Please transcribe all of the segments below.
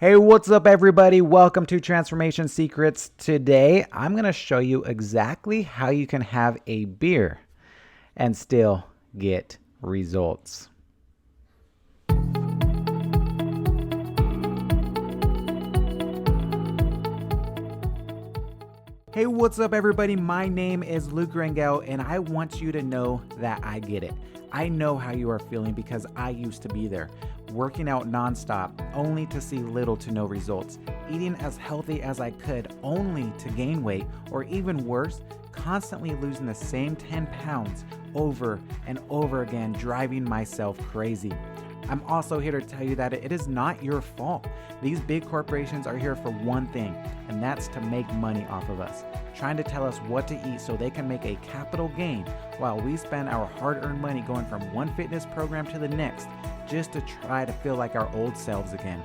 Hey, what's up, everybody? Welcome to Transformation Secrets. Today, I'm going to show you exactly how you can have a beer and still get results. Hey, what's up, everybody? My name is LukeARangel, and I want you to know that I get it. I know how you are feeling because I used to be there, working out nonstop, only to see little to no results, eating as healthy as I could, only to gain weight, or even worse, constantly losing the same 10 pounds over and over again, driving myself crazy. I'm also here to tell you that it is not your fault. These big corporations are here for one thing, and that's to make money off of us, trying to tell us what to eat so they can make a capital gain while we spend our hard-earned money going from one fitness program to the next just to try to feel like our old selves again.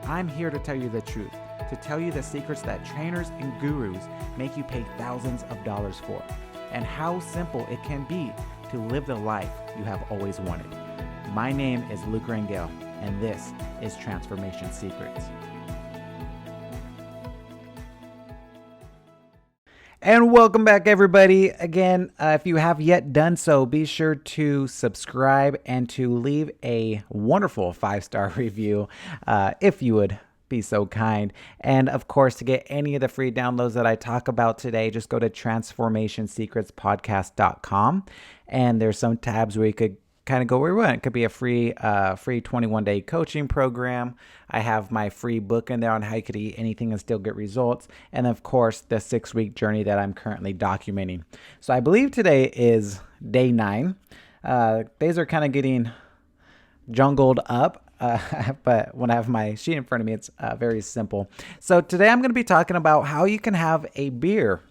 I'm here to tell you the truth, to tell you the secrets that trainers and gurus make you pay thousands of dollars for, and how simple it can be to live the life you have always wanted. My name is LukeARangel, and this is Transformation Secrets. And welcome back, everybody. Again, if you have yet done so, be sure to subscribe and to leave a wonderful 5-star review if you would be so kind. And of course, to get any of the free downloads that I talk about today, just go to transformationsecretspodcast.com, and there's some tabs where you could kind of go where you want. It could be a free 21-day coaching program. I have my free book in there on how you could eat anything and still get results. And of course, the 6-week journey that I'm currently documenting. So I believe today is day 9. Days are kind of getting jungled up. But when I have my sheet in front of me, it's very simple. So today I'm going to be talking about how you can have a beer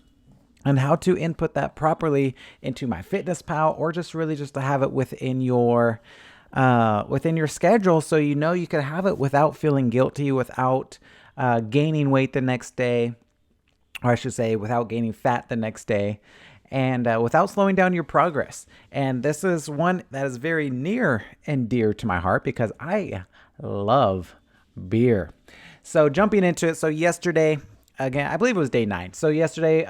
and how to input that properly into MyFitnessPal, or just to have it within your schedule, so you know you can have it without feeling guilty, without gaining weight the next day, or I should say without gaining fat the next day, and without slowing down your progress. And this is one that is very near and dear to my heart because I love beer. So jumping into it, so yesterday, again, I believe it was day 9. So yesterday,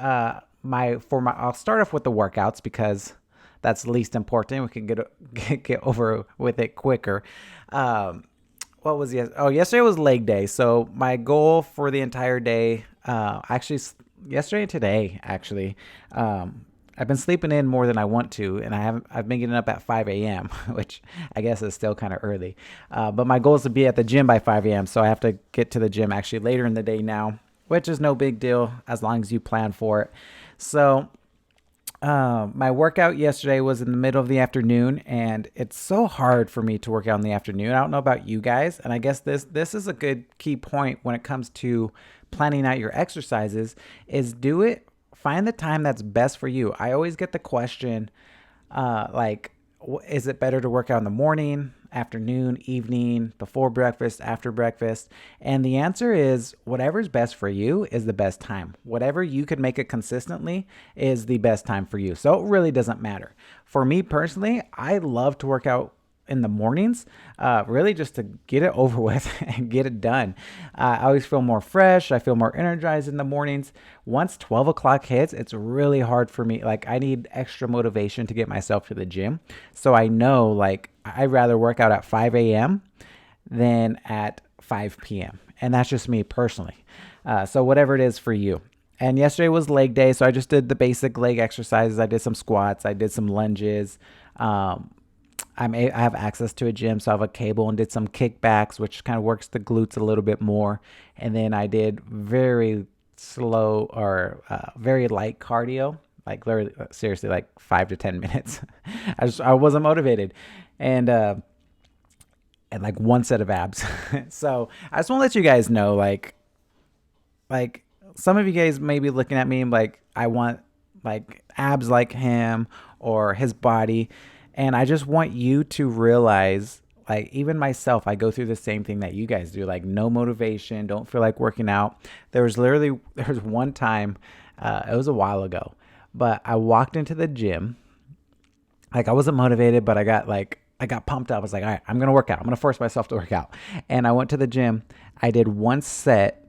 I'll start off with the workouts because that's least important. We can get over with it quicker. Yesterday was leg day. So my goal for the entire day, yesterday and today, I've been sleeping in more than I want to, and I've been getting up at 5 a.m., which I guess is still kind of early. But my goal is to be at the gym by 5 a.m., so I have to get to the gym actually later in the day now, which is no big deal as long as you plan for it. So my workout yesterday was in the middle of the afternoon, and it's so hard for me to work out in the afternoon. I don't know about you guys, and I guess this is a good key point when it comes to planning out your exercises, is find the time that's best for you. I always get the question, is it better to work out in the morning, afternoon, evening, before breakfast, after breakfast? And the answer is whatever's best for you is the best time. Whatever you can make it consistently is the best time for you. So it really doesn't matter. For me personally, I love to work out in the mornings, really just to get it over with and get it done. I always feel more fresh. I feel more energized in the mornings. Once 12 o'clock hits, it's really hard for me. Like, I need extra motivation to get myself to the gym. So I know, like, I'd rather work out at 5 a.m. than at 5 p.m. And that's just me personally. So whatever it is for you. And yesterday was leg day, so I just did the basic leg exercises. I did some squats. I did some lunges. I have access to a gym, so I have a cable, and did some kickbacks, which kind of works the glutes a little bit more. And then I did very slow or very light cardio, like literally, seriously, like 5 to 10 minutes. I wasn't motivated, and like one set of abs. So I just want to let you guys know, like some of you guys may be looking at me like I want like abs like him or his body. And I just want you to realize, like, even myself, I go through the same thing that you guys do, like no motivation, don't feel like working out. There was one time, it was a while ago, but I walked into the gym. Like, I wasn't motivated, but I got like I got pumped up. I was like, all right, I'm going to work out. I'm going to force myself to work out. And I went to the gym. I did one set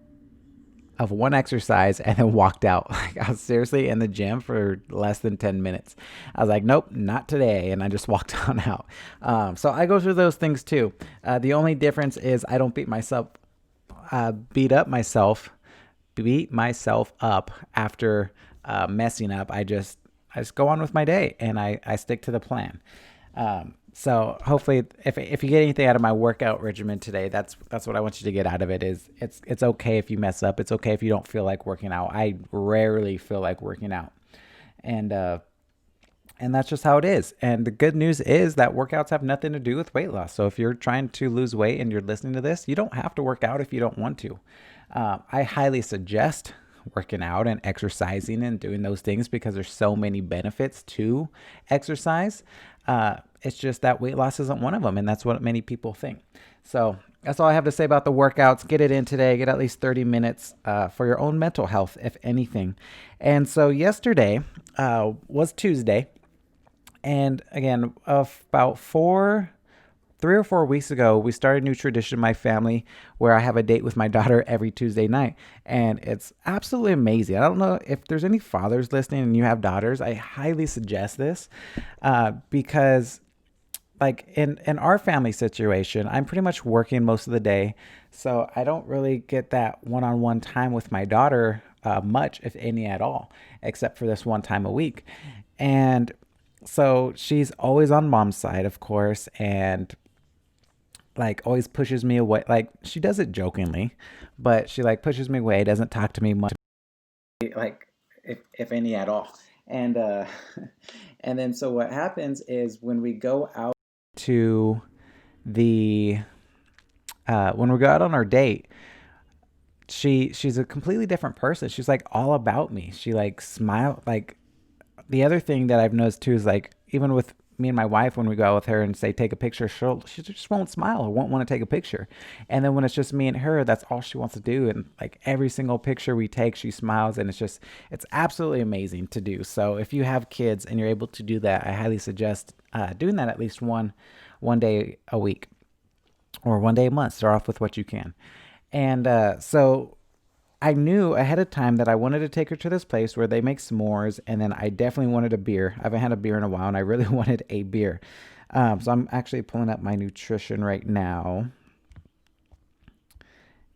of one exercise and then walked out. Like I was seriously in the gym for less than 10 minutes. I was like, nope, not today. And I just walked on out. So I go through those things too. The only difference is I don't beat myself up after messing up. I just go on with my day and I stick to the plan. So hopefully, if you get anything out of my workout regimen today, that's what I want you to get out of it. Is it's okay if you mess up. It's okay if you don't feel like working out. I rarely feel like working out, and that's just how it is. And the good news is that workouts have nothing to do with weight loss. So if you're trying to lose weight and you're listening to this, you don't have to work out if you don't want to. I highly suggest working out and exercising and doing those things because there's so many benefits to exercise. It's just that weight loss isn't one of them, and that's what many people think. So that's all I have to say about the workouts. Get it in today. Get at least 30 minutes for your own mental health, if anything. And so yesterday was Tuesday. And again, about 3 or 4 weeks ago, we started a new tradition in my family where I have a date with my daughter every Tuesday night. And it's absolutely amazing. I don't know if there's any fathers listening and you have daughters. I highly suggest this because like in our family situation, I'm pretty much working most of the day. So I don't really get that one-on-one time with my daughter much, if any at all, except for this one time a week. And so she's always on mom's side, of course, and like always pushes me away. Like she does it jokingly, but she like pushes me away, doesn't talk to me much, like if any at all. And and then so what happens is when we go out to the when we go out on our date, she's a completely different person. She's like all about me. She like smile. Like the other thing that I've noticed too is like even with me and my wife, when we go out with her and say take a picture, she just won't smile or won't want to take a picture. And then when it's just me and her, that's all she wants to do. And like every single picture we take, she smiles, and it's absolutely amazing to do. So if you have kids and you're able to do that, I highly suggest doing that at least one day a week or one day a month. Start off with what you can. And so I knew ahead of time that I wanted to take her to this place where they make s'mores, and then I definitely wanted a beer. I haven't had a beer in a while, and I really wanted a beer. So I'm actually pulling up my nutrition right now,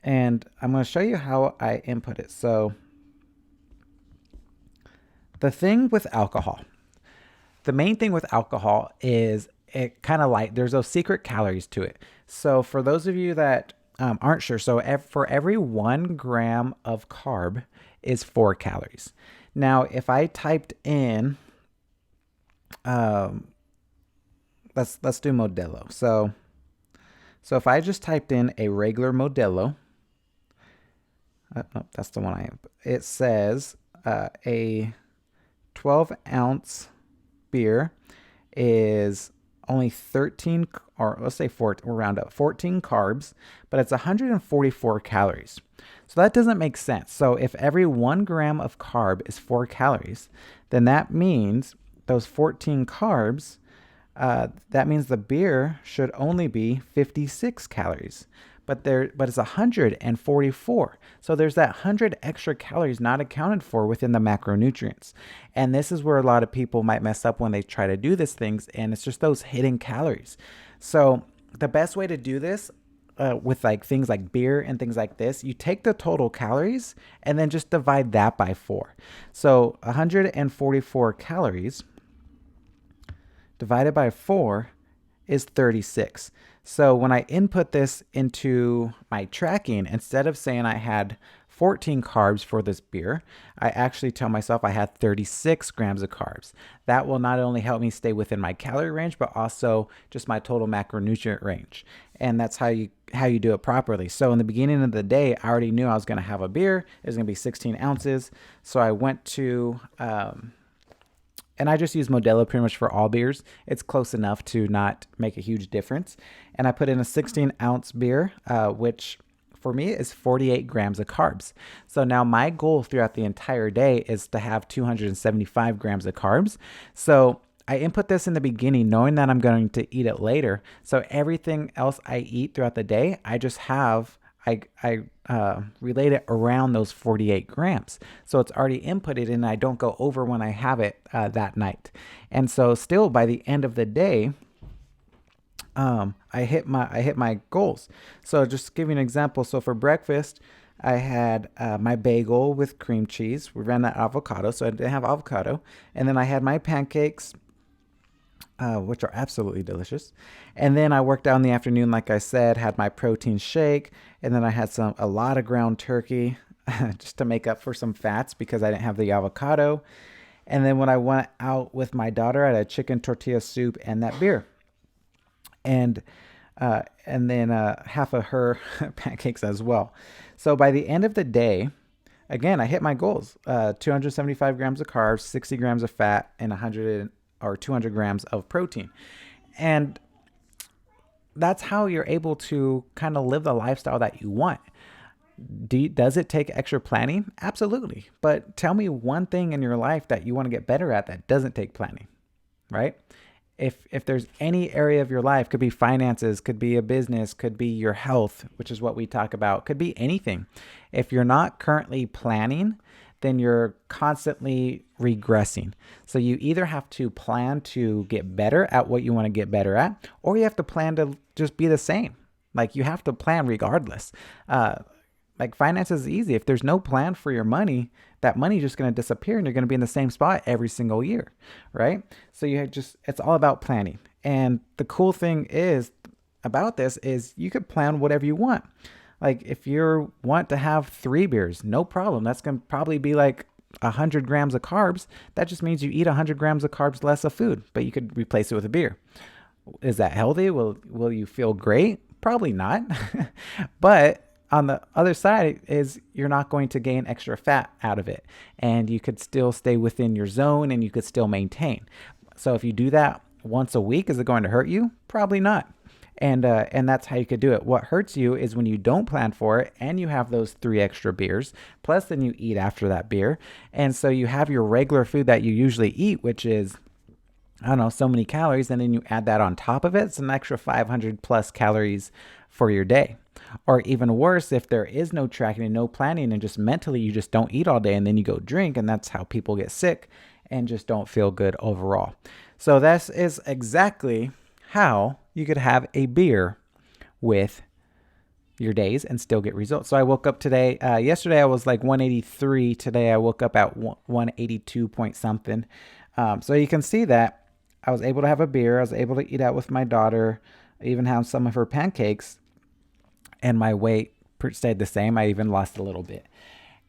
and I'm going to show you how I input it. So the main thing with alcohol is it kind of like there's those secret calories to it. So for those of you that aren't sure, so for every 1 gram of carb is 4 calories. Now, if I typed in, let's do Modelo. So if I just typed in a regular Modelo, that's the one I am. It says a 12-ounce beer is only 13, or let's say 14, we'll round up 14 carbs, but it's 144 calories. So that doesn't make sense. So if every 1 gram of carb is 4 calories, then that means those 14 carbs, that means the beer should only be 56 calories. But it's 144. So there's that 100 extra calories not accounted for within the macronutrients. And this is where a lot of people might mess up when they try to do these things, and it's just those hidden calories. So the best way to do this with like things like beer and things like this, you take the total calories and then just divide that by 4. So 144 calories divided by 4 is 36. So when I input this into my tracking, instead of saying I had 14 carbs for this beer, I actually tell myself I had 36 grams of carbs. That will not only help me stay within my calorie range, but also just my total macronutrient range. And that's how you do it properly. So in the beginning of the day, I already knew I was going to have a beer. It was going to be 16 ounces. So I went to... and I just use Modelo pretty much for all beers. It's close enough to not make a huge difference. And I put in a 16-ounce beer, which for me is 48 grams of carbs. So now my goal throughout the entire day is to have 275 grams of carbs. So I input this in the beginning knowing that I'm going to eat it later. So everything else I eat throughout the day, I just have, I relate it around those 48 grams. So it's already inputted and I don't go over when I have it that night. And so still by the end of the day, I hit my goals. So just to give you an example. So for breakfast, I had my bagel with cream cheese. We ran that avocado, so I didn't have avocado. And then I had my pancakes, which are absolutely delicious. And then I worked out in the afternoon, like I said, had my protein shake, and then I had a lot of ground turkey just to make up for some fats because I didn't have the avocado. And then when I went out with my daughter, I had a chicken tortilla soup and that beer. And then half of her pancakes as well. So by the end of the day, again, I hit my goals: 275 grams of carbs, 60 grams of fat, and 100 or 200 grams of protein. And that's how you're able to kind of live the lifestyle that you want. Does it take extra planning? Absolutely. But tell me one thing in your life that you want to get better at that doesn't take planning, right? If there's any area of your life, could be finances, could be a business, could be your health, which is what we talk about, could be anything. If you're not currently planning, then you're constantly regressing. So you either have to plan to get better at what you want to get better at, or you have to plan to just be the same. Like you have to plan regardless. Like finances is easy. If there's no plan for your money, that money is just going to disappear and you're going to be in the same spot every single year, right? So it's all about planning. And the cool thing is about this is you could plan whatever you want. Like if you want to have 3 beers, no problem. That's going to probably be like 100 grams of carbs. That just means you eat 100 grams of carbs less of food, but you could replace it with a beer. Is that healthy? Will you feel great? Probably not. But on the other side is you're not going to gain extra fat out of it, and you could still stay within your zone and you could still maintain. So if you do that once a week, is it going to hurt you? Probably not. And that's how you could do it. What hurts you is when you don't plan for it and you have those 3 extra beers, plus then you eat after that beer. And so you have your regular food that you usually eat, which is, I don't know, so many calories, and then you add that on top of it. It's an extra 500 plus calories for your day. Or even worse, if there is no tracking and no planning and just mentally you just don't eat all day and then you go drink, and that's how people get sick and just don't feel good overall. So this is exactly how you could have a beer with your days and still get results. So I woke up today, yesterday I was like 183. Today I woke up at 182 point something. So you can see that I was able to have a beer. I was able to eat out with my daughter, even have some of her pancakes, and my weight stayed the same. I even lost a little bit.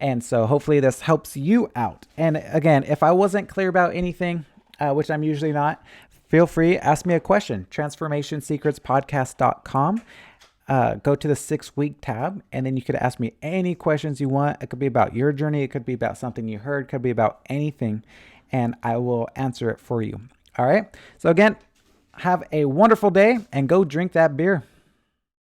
And so hopefully this helps you out. And again, if I wasn't clear about anything, which I'm usually not, feel free, ask me a question. transformationsecretspodcast.com. Go to the 6-week tab, and then you could ask me any questions you want. It could be about your journey. It could be about something you heard. It could be about anything, and I will answer it for you. All right. So again, have a wonderful day and go drink that beer.